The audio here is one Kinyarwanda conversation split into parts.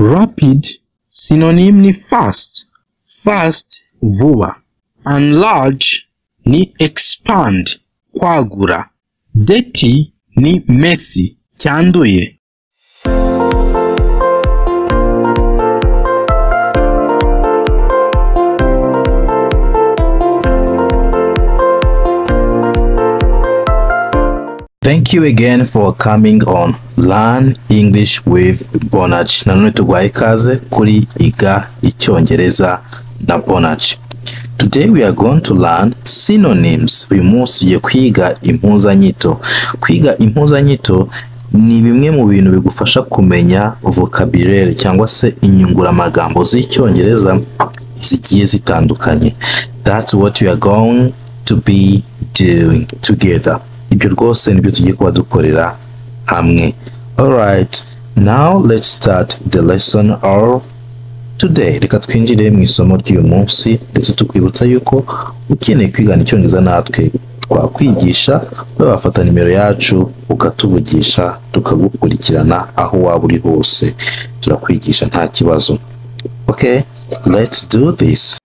Rapid synonym ni fast, fast vuba. Enlarge ni expand, kwagura. Dirty ni messy, cyanduye. Thank you again for coming on Learn English with Bonach. Nanone tugwaye ikaze kuri Iga Icyongereza na Bonach. Today we are going to learn synonyms. Uyu munsi tugiye kwiga impuzanyito. Kwiga impuzanyito ni bimwe mu bintu bigufasha kumenya vocabulary cyangwa se inyunguramagambo z'icyongereza zigiye zitandukanye. That's what we are going to be doing together. Ibyo rwose nibyo tugiye kuba dukorera hamwe. Alright, now let's start the lesson of today. Reka twinjire mu isomo ry'uyu munsi ndetse tukwibutsa yuko ukeneye kwigana icyongereza natwe twakwigisha, wafata nimero yacu ukatuvugisha tukagukurikirana aho waba uri hose, turakwigisha nta kibazo. Okay, let's do this.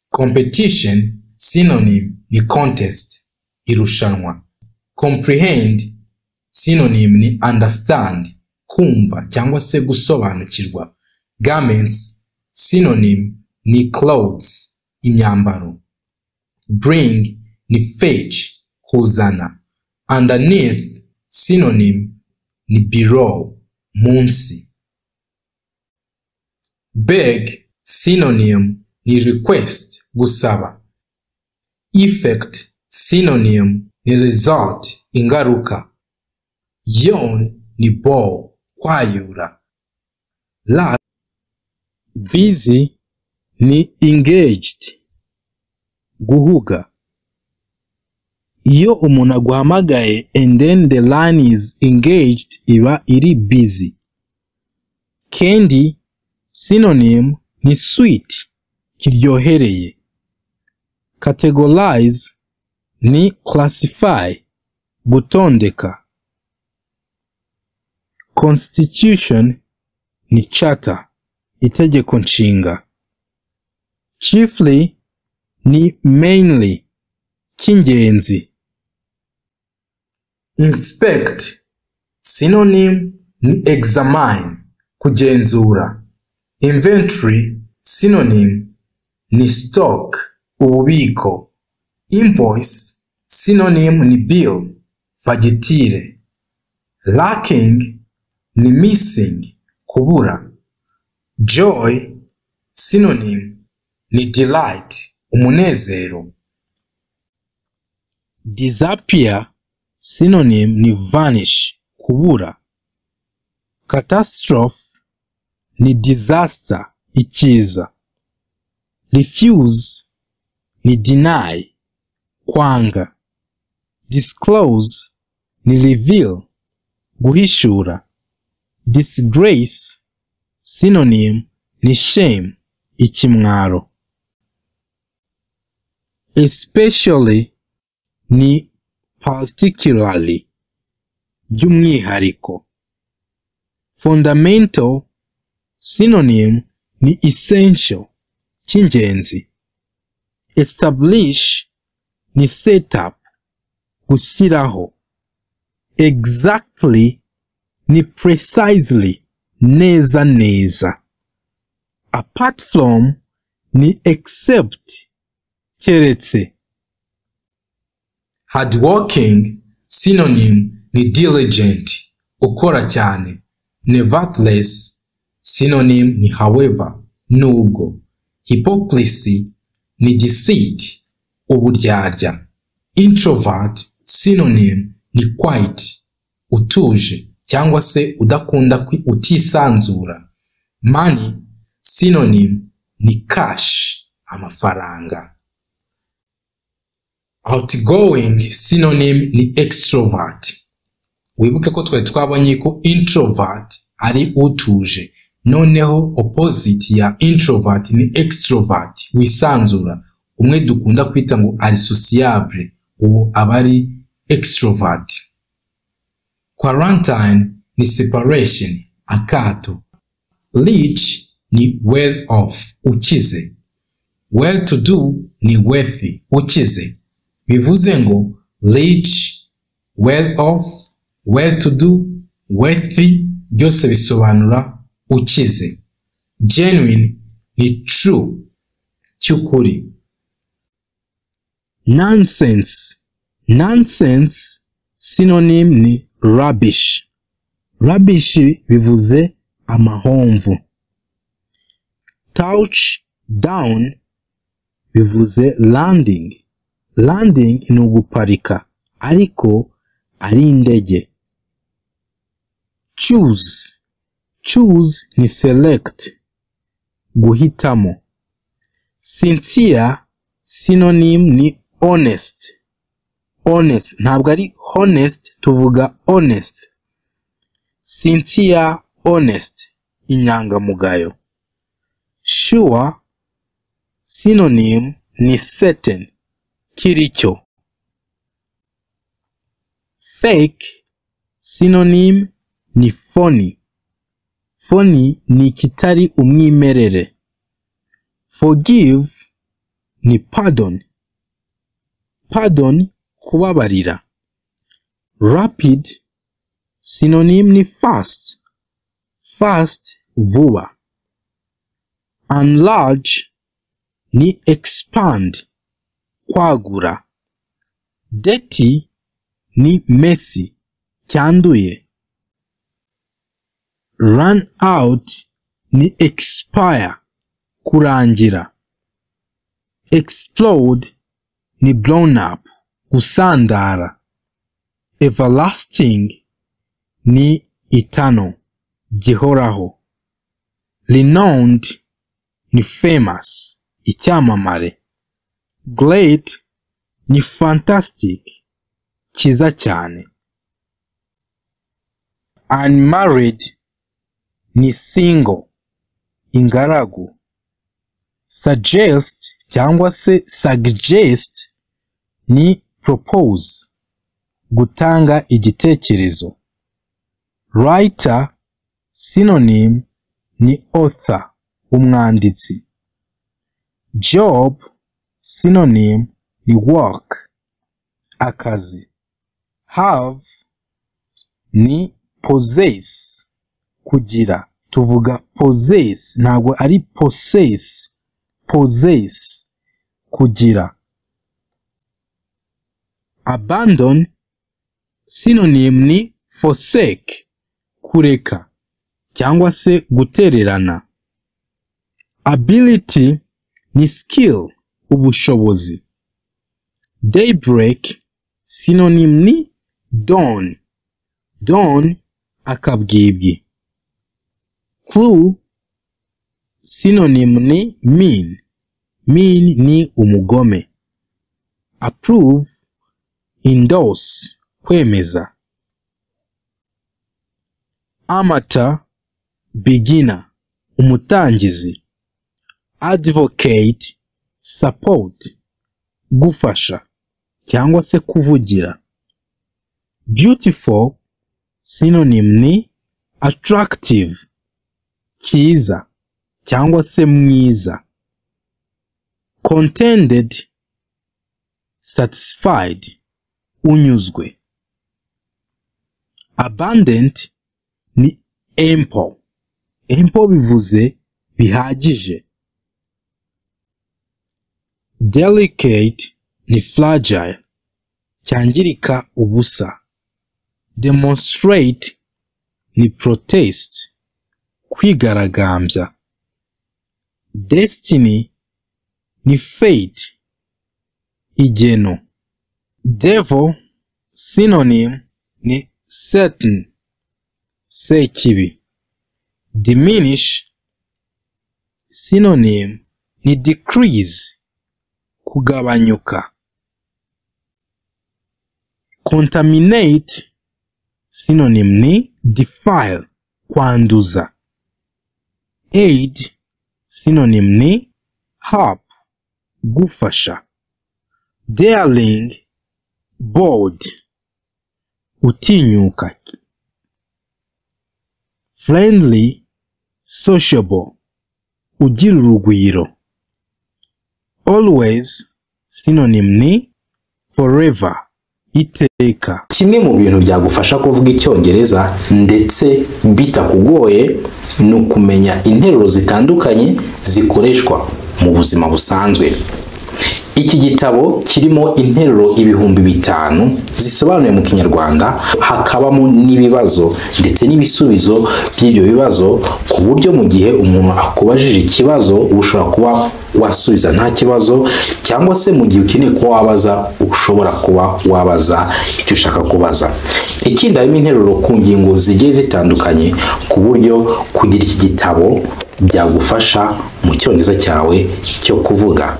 Competition synonym ni contest, irushanwa. Comprehend synonym ni understand, kumva cyangwa se gusobanukirwa. Garments synonym ni clothes, imyambaro. Bring ni fetch, kuzana. Underneath synonym ni below, munsi. Beg synonym ni request, gusaba. Effect synonym ni result, ingaruka. Yawn ni bow, kwayura. Last, busy ni engaged, guhuga. Iyo umuntu aguhamagaye and then the line is engaged, iba iri busy. Candy synonym ni sweet, kiryohereye. Categorize ni classify, gutondeka. Constitution ni charter, itegeko nshinga. Chiefly ni mainly, cy'ingenzi. Inspect synonym ni examine, kugenzura. Inventory synonym ni stock, ububiko. Invoice synonym ni bill, fagitire. Lacking ni missing, kubura. Joy synonym ni delight, umunezero. Disappear synonym ni vanish, kubura. Catastrophe ni disaster, ikiza. Refuse ni deny, kwanga. Disclose ni reveal, guhishura. Disgrace synonym ni shame, ikimwaro. Especially ni particularly, by'umwihariko. Fundamental synonym ni essential, cy'ingenzi. Establish ni set up, gushyiraho. Exactly ni precisely, neza neza. Apart from ni except, keretse. Hardworking synonym ni diligent, ukora cyane. Nevertheless synonym ni however, nubwo. Hypocrisy ni deceit, uburyarya. Introvert synonym ni quiet, utuje cyangwa se udakunda utisanzura. Money synonym ni cash, amafaranga. Outgoing synonym ni extrovert. Wibuke ko twabonye ko introvert ari utuje, noneho opposite ya introvert ni extrovert, wisanzura. Umwe dukunda kwita ngo ari sociable, uwo abari extrovert. Quarantine ni separation, akato. Rich ni well off, ukize. Well to do ni wealthy, ukize. Bivuze ngo rich, well off, well to do, wealthy byose bisobanura ukize. Genuine ni true, cyukuri. Nonsense. Nonsense synonym ni rubbish. Rubbish bivuze amahomvu. Touch down bivuze landing. Landing ni uguparika ariko ari indege. Choose. Choose ni select, guhitamo. Sincere synonym ni honest. Honest ntabwo ari honest, tuvuga honest. Sincere, honest, inyangamugayo. Sure synonym ni certain, kiricyo. Fake synonym ni phony. Phony ni kitari umwimerere. Forgive ni pardon. Pardon kubabarira. Rapid synonym ni fast. Fast vuba. Enlarge ni expand, kwagura. Dirty ni messy, cyanduye. Run out ni expire, kurangira. Explode ni blown up, gusandara. Everlasting ni eternal, gihoraho. Renowned ni famous, icyamamare. Great ni fantastic, cyiza cyane. Unmarried ni single, ingaragu. Suggest cyangwa se suggest ni propose, gutanga igitekerezo. Writer synonym ni author, umwanditsi. Job synonym ni work, akazi. Have ni possess, kugira. Tuvuga possess, ntabwo ari possess. Possess, kugira. Abandon synonym ni forsake, kureka cyangwa se gutererana. Ability ni skill, ubushobozi. Daybreak synonym ni dawn. Dawn, akabwibwi. Clue synonym ni mean. Mean ni umugome. Approve, endorse, kwemeza. Amateur, beginner, umutangizi. Advocate, support, gufasha cyangwa se kuvugira. Beautiful synonym ni attractive, cyiza cyangwa se mwiza. Contented, satisfied, unyuzwe. Abundant ni ample. Ample bivuze bihagije. Delicate ni fragile, cyangirika ubusa. Demonstrate ni protest, kwigaragambya. Destiny ni fate, igeno. Devil synonym ni Satan, sekibi. Diminish synonym ni decrease, kugabanyuka. Contaminate synonym ni defile, kwanduza. Aid synonym ni help, gufasha. Daring, bold, utinyuka. Friendly sociable, ugira urugwiro. Always synonym ni forever, iteka. Kimwe mu bintu byagufasha kuvuga icyongereza ndetse bitakugoye ni ukumenya interuro zitandukanye zikoreshwa mu buzima busanzwe. Iki gitabo kirimo interuro 5,000 zisobanuye mu Kinyarwanda, hakabamo n'ibibazo ndetse n'ibisubizo by'ibyo bibazo, ku buryo mu gihe umuntu akubajije ikibazo ushobora kuba wasubiza nta kibazo, cyangwa se mu gihe ukeneye kuba wabaza ushobora kuba wabaza icyo ushaka kubaza. Ikindi harimo interuro ku ngingo zigiye zitandukanye, ku buryo kugira iki gitabo byagufasha mu cyongereza cyawe cyo kuvuga.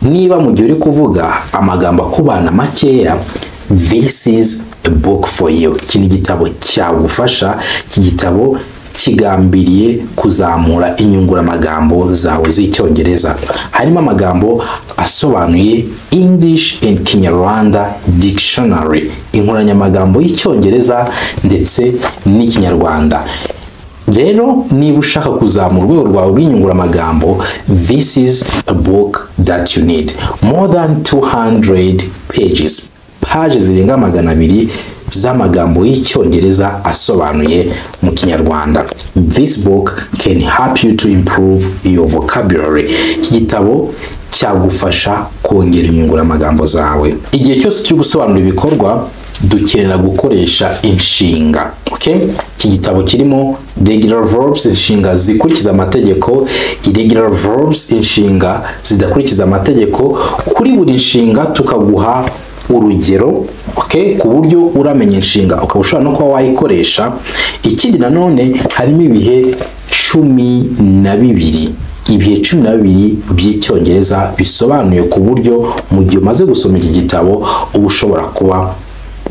Niba mu gihe uri kuvuga amagambo akubana makeya, this is a book for you. Iki ni igitabo cyagufasha. Iki gitabo kigambiriye kuzamura inyunguramagambo zawe z'icyongereza. Harimo amagambo asobanuye English and Kinyarwanda Dictionary, inkoranyamagambo y'icyongereza ndetse n'ikinyarwanda. Rero niba ushaka kuzamura urwego rwawe rw'inyunguramagambo, this is a book that you need. More than 200 pages, pages zirenga 200 z'amagambo y'icyongereza asobanuye mu Kinyarwanda. This book can help you to improve your vocabulary. Iki gitabo cyagufasha kongera inyunguramagambo zawe. Igihe cyose cyo gusobanura ibikorwa dukenera gukoresha inshinga. Okay? Iki gitabo kirimo regular verbs, inshinga zikurikiza amategeko, irregular verbs, inshinga zidakurikiza amategeko. Kuri buri nshinga tukaguha urugero, okay, ku buryo uramenya inshinga ukaba ushobora no kuba wayikoresha. Ikindi nanone harimo ibihe 12, ibihe 12 by'icyongereza bisobanuye, ku buryo mu gihe umaze gusoma iki gitabo uba ushobora kuba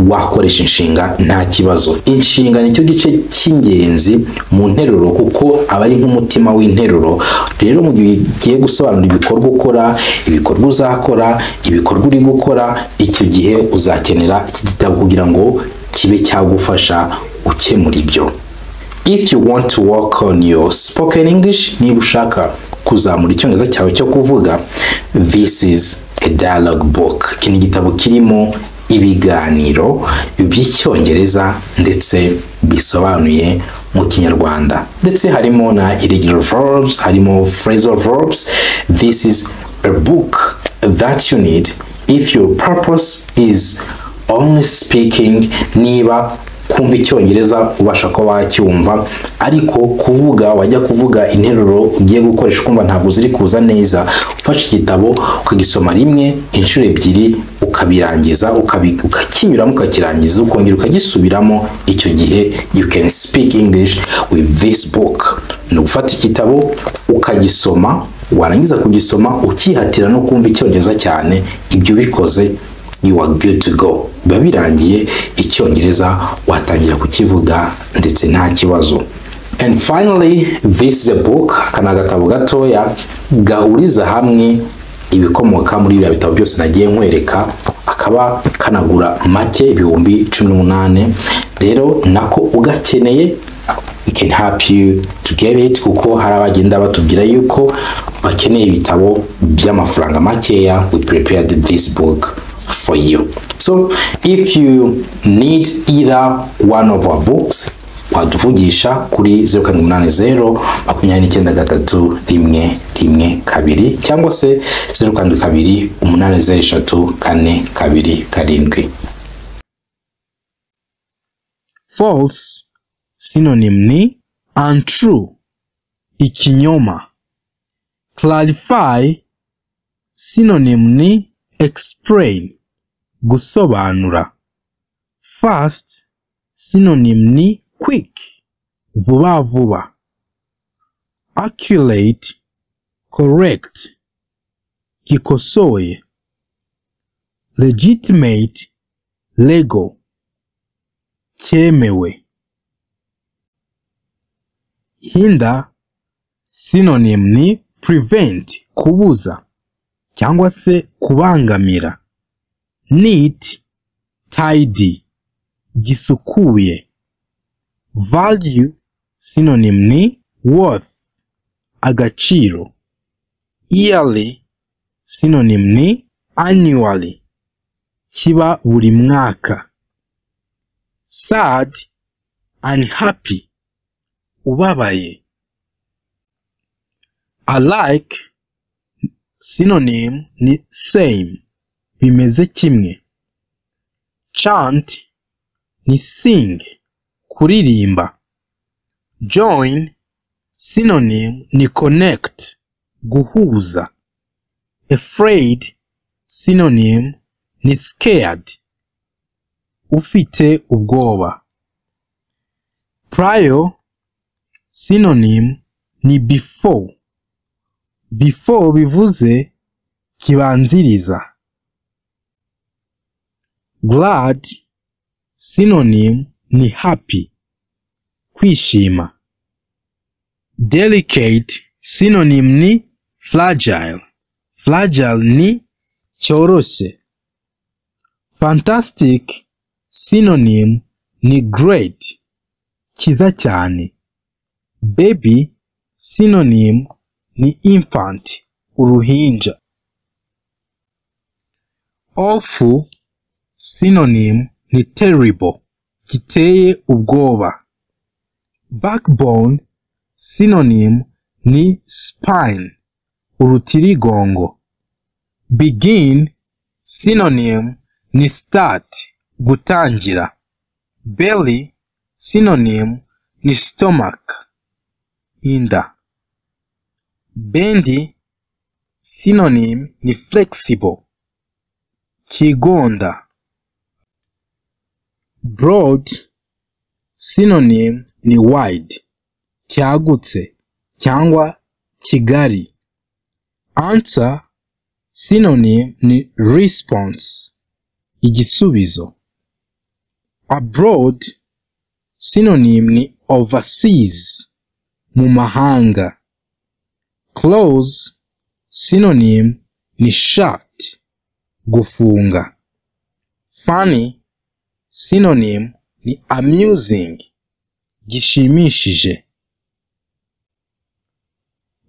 wakoresha inshinga nta kibazo. Inshinga nicyo gice cy'ingenzi mu nteruro, kuko aba ari nk'umutima w'interuro. Rero mu gihe ugiye gusobanura ibikorwa ukora, ibikorwa uzakora, ibikorwa uri gukora, icyo gihe uzakenera iki gitabo kugira ngo kibe cyagufasha ukemura ibyo. If you want to work on your spoken English, niba ushaka kuzamura icyongereza cyawe cyo kuvuga, this is a dialogue book. Iki ni igitabo kirimo ibiganiro by'icyongereza ndetse bisobanuye mu Kinyarwanda, ndetse harimo na irregular verbs, harimo phrasal verbs. This is a book that you need if your purpose is only speaking. Niba kumva icyongereza ubasha ko wacyumva, ariko kuvuga wajya kuvuga interuro ugiye gukoresha kumva ntabwo ziri kuza neza, ufashe igitabo ukagisoma rimwe, inshuro 2, ukabirangiza, ukakinyuramo, ukakirangiza, ukongera ukagisubiramo. Icyo gihe you can speak English with this book. Ni ufata igitabo ukagisoma, warangiza kugisoma ukihatira no kumva icyongereza cyane. Ibyo bikoze, you are good to go. Biba birangiye, icyongereza watangira kukivuga ndetse nta kibazo. And finally, this is a book, kana gatabo gatoya gahuriza hamwe ibikomoka muri bya bitabo byose nagiye nkwereka, akaba kanagura make 18,000. Rero nako ugakeneye, we can help you to get it, kuko hari abagenda batubwira yuko bakeneye ibitabo by'amafaranga makeya. We prepared this book for you. So if you need either one of our books, waduvugisha kuri 0782293112 cyangwa se 0728034227. False synonym ni untrue, ikinyoma. Clarify synonym ni explain, gusobanura. Fast synonym ni quick, vuba vuba. Accurate, correct, gikosoye. Legitimate, legal, cyemewe. Hinder synonym ni prevent, kubuza cyangwa se kubangamira. Neat, tidy, gisukuye. Value synonym ni worth, agaciro. Yearly, synonym ni annually, kiba buri mwaka. Sad, unhappy, ubabaye. Alike, synonym ni same, bimeze kimwe. Chant ni sing, kuririmba. Join, synonym ni connect, guhuza. Afraid, synonym ni scared, ufite ubwoba. Prior, synonym ni before. Before bivuze kibanziriza. Glad, synonym ni happy, kwishima. Delicate, synonym ni fragile. Fragile ni cyoroshe. Fantastic, synonym ni great, kiza cyane. Baby, synonym ni infant, uruhinja. Awful, synonym ni terrible, giteye ubwoba. Backbone, synonym ni spine, urutirigongo. Begin, synonym ni start, gutangira. Belly, synonym ni stomach, inda. Bendy, synonym ni flexible, kigonda. Broad, synonym ni wide, cyagutse cyangwa kigari. Answer, synonym ni response, igisubizo. Abroad, synonym ni overseas, mu mahanga. Close, synonym ni shut, gufunga. Funny, synonym ni amusing, gishimishije.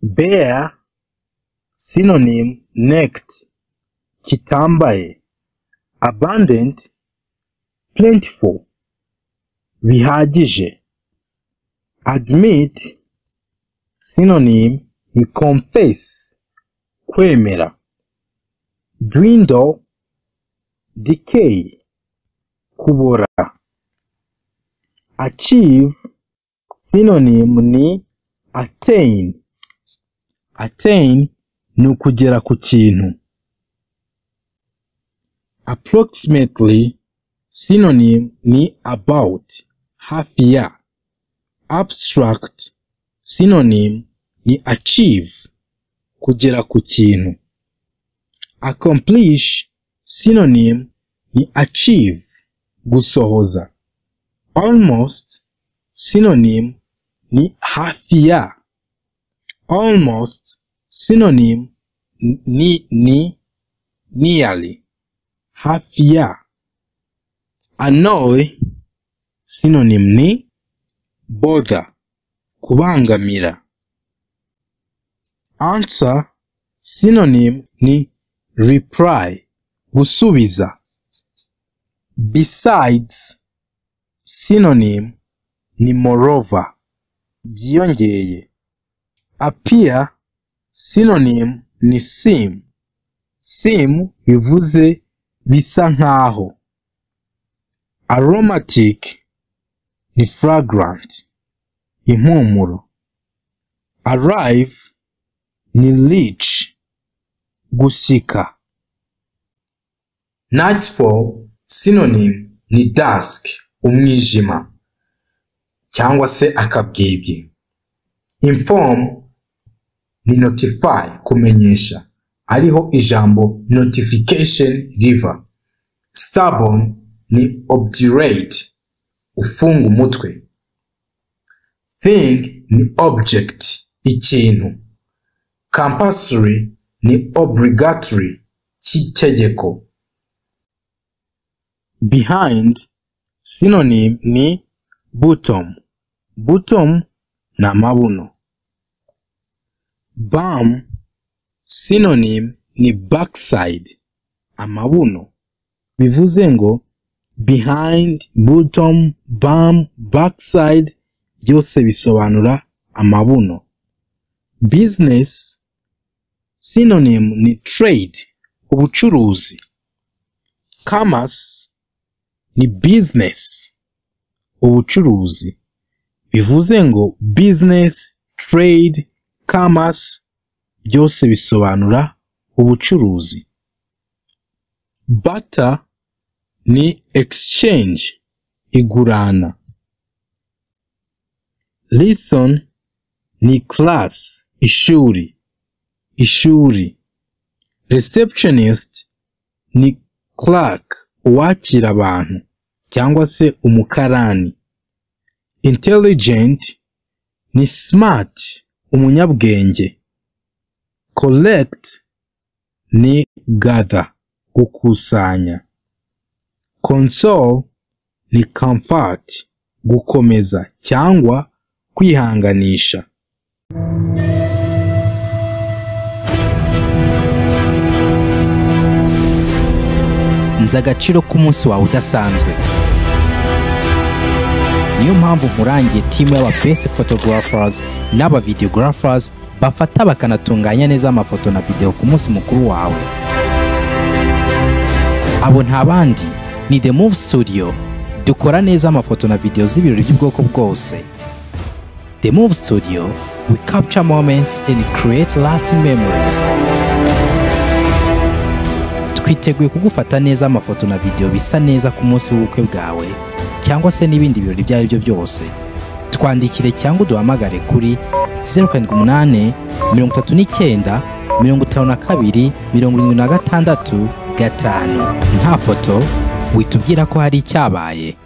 Bare, synonym naked, kitambaye. Abundant, plentiful, bihagije. Admit, synonym ni confess, kwemera. Dwindle, decay, kubora. Achieve, synonym ni attain. Attain ni ukugera ku kintu. Approximately, synonym ni about, hafi ya. Abstract, synonym ni achieve, kugera ku kintu. Accomplish, synonym ni achieve, gusohoza. Almost, synonym ni hafi ya. Almost, synonym ni nearly, hafi ya. Annoy, synonym ni bother, kubangamira. Answer, synonym ni reply, gusubiza. Besides, synonym ni moreover, byiyongeye. Appear, synonym ni seem. Seem bivuze bisa nkaho. Aromatic ni fragrant, impumuro. Arrive ni reach, gusika. Nightfall, synonym ni dusk, umwijima cyangwa se akabwibwi. Inform ni notify, kumenyesha, ariho ijambo notification riva. Stubborn ni obdurate, ufunga umutwe. Thing ni object, ikintu. Compulsory ni obligatory, cy'itegeko. Behind, synonym ni bottom. Bottom na mabuno. Bum synonym ni backside, amabuno. Bivuze ngo behind, bottom, bum, backside byose bisobanura amabuno. Business synonym ni trade, ubucuruzi. Commerce ni business, ubucuruzi. Bivuze ngo business, trade, commerce byose bisobanura ubucuruzi. Barter ni exchange, igurana. Lesson ni class, ishuri. Receptionist ni clerk, uwakira abantu cyangwa se umukarani. Intelligent ni smart, umunyabwenge. Collect ni gather, gukusanya. Console ni comfort, gukomeza cyangwa kwihanganisha. Nzi agaciro k'umunsi wawe udasanzwe. Niyo mpamvu nkurangiye timu y'aba best photographers n'aba videographers bafata bakanatunganya neza amafoto na video ku munsi mukuru wawe. Abo nta bandi ni The Move Studio, dukora neza amafoto na video z'ibirori by'ubwoko bwose. The Move Studio, we capture moments and create lasting memories. Twiteguye kugufata neza amafoto na video bisa neza ku munsi w'ubukwe bwawe cyangwa se n'ibindi birori ibyo ari byo byose. Twandikire cyangwa uduhamagare kuri 078 39 52 76 5. Nta foto witubwira ko hari icyabaye.